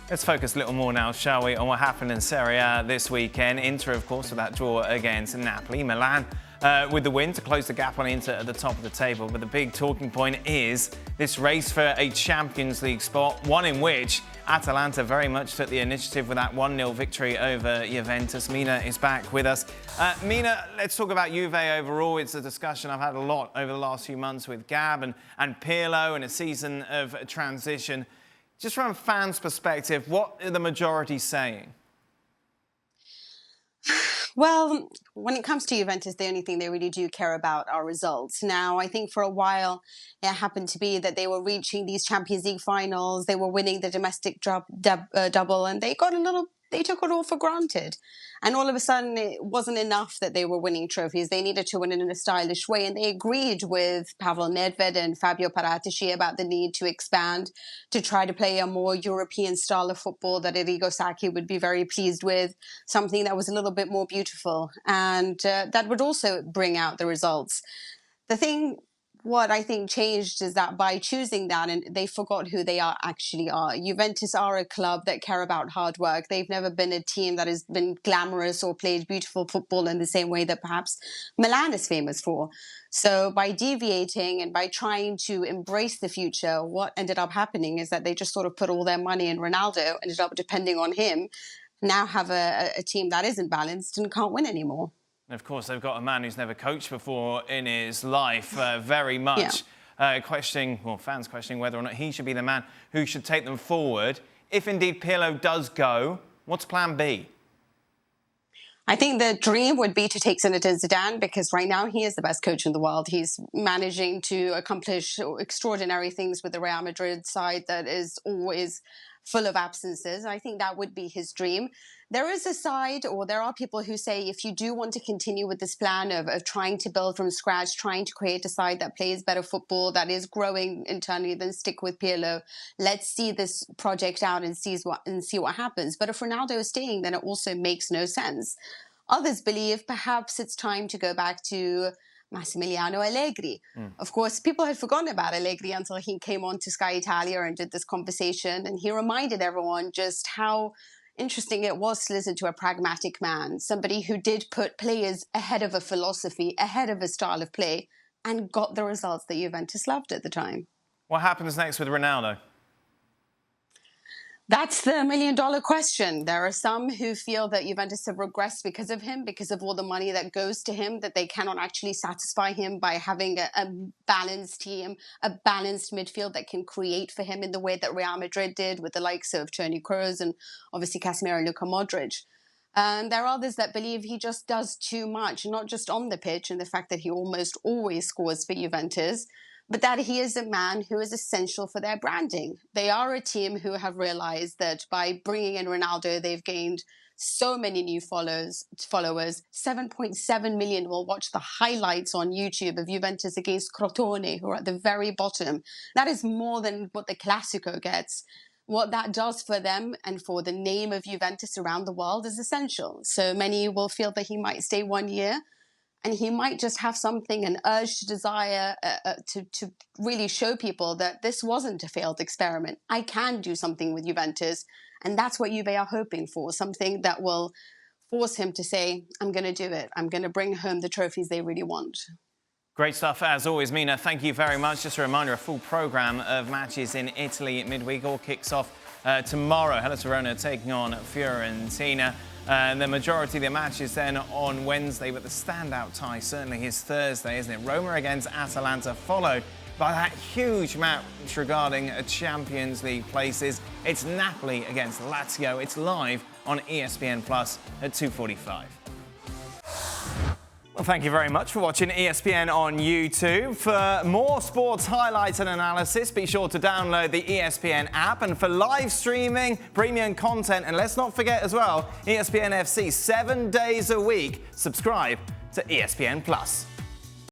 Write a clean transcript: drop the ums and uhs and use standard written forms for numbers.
Let's focus a little more now, shall we, on what happened in Serie A this weekend. Inter, of course, with that draw against Napoli. Milan with the win to close the gap on Inter at the top of the table. But the big talking point is this race for a Champions League spot, one in which Atalanta very much took the initiative with that 1-0 victory over Juventus. Mina is back with us. Mina, let's talk about Juve overall. It's a discussion I've had a lot over the last few months with Gab and Pirlo and a season of transition. Just from a fan's perspective, what are the majority saying? Well, when it comes to Juventus, the only thing they really do care about are results. Now, I think for a while, it happened to be that they were reaching these Champions League finals, they were winning the domestic double, and they took it all for granted. And all of a sudden, it wasn't enough that they were winning trophies. They needed to win in a stylish way. And they agreed with Pavel Nedved and Fabio Paratici about the need to expand, to try to play a more European style of football that Arrigo Sacchi would be very pleased with, something that was a little bit more beautiful. And that would also bring out the results. What I think changed is that by choosing that, and they forgot who they actually are. Juventus are a club that care about hard work. They've never been a team that has been glamorous or played beautiful football in the same way that perhaps Milan is famous for. So by deviating and by trying to embrace the future, what ended up happening is that they just sort of put all their money in Ronaldo, ended up depending on him, now have a team that isn't balanced and can't win anymore. Of course, they've got a man who's never coached before in his life, very much fans questioning whether or not he should be the man who should take them forward. If indeed Pirlo does go, what's plan B? I think the dream would be to take Zinedine Zidane, because right now he is the best coach in the world. He's managing to accomplish extraordinary things with the Real Madrid side that is always full of absences. I think that would be his dream. There is a side, or there are people who say, if you do want to continue with this plan of trying to build from scratch, trying to create a side that plays better football, that is growing internally, then stick with Pirlo. Let's see this project out and see what happens. But if Ronaldo is staying, then it also makes no sense. Others believe perhaps it's time to go back to Massimiliano Allegri. Of course, people had forgotten about Allegri until he came on to Sky Italia and did this conversation. And he reminded everyone just how interesting it was to listen to a pragmatic man, somebody who did put players ahead of a philosophy, ahead of a style of play, and got the results that Juventus loved at the time. What happens next with Ronaldo? That's the million-dollar question. There are some who feel that Juventus have regressed because of him, because of all the money that goes to him, that they cannot actually satisfy him by having a balanced team, a balanced midfield that can create for him in the way that Real Madrid did with the likes of Toni Kroos and obviously Casemiro and Luka Modric. And there are others that believe he just does too much, not just on the pitch and the fact that he almost always scores for Juventus, but that he is a man who is essential for their branding. They are a team who have realized that by bringing in Ronaldo, they've gained so many new followers. 7.7 million will watch the highlights on YouTube of Juventus against Crotone, who are at the very bottom. That is more than what the Classico gets. What that does for them and for the name of Juventus around the world is essential. So many will feel that he might stay 1 year, and he might just have something, an urge to desire to really show people that this wasn't a failed experiment. I can do something with Juventus. And that's what Juve are hoping for, something that will force him to say, I'm going to do it. I'm going to bring home the trophies they really want. Great stuff, as always, Mina. Thank you very much. Just a reminder, a full programme of matches in Italy midweek. All kicks off tomorrow. Hellas Verona taking on Fiorentina. The majority of the matches then on Wednesday, but the standout tie certainly is Thursday, isn't it? Roma against Atalanta, followed by that huge match regarding Champions League places. It's Napoli against Lazio. It's live on ESPN Plus at 2:45. Well, thank you very much for watching ESPN on YouTube. For more sports highlights and analysis, be sure to download the ESPN app. And for live streaming, premium content, and let's not forget as well, ESPN FC 7 days a week. Subscribe to ESPN Plus.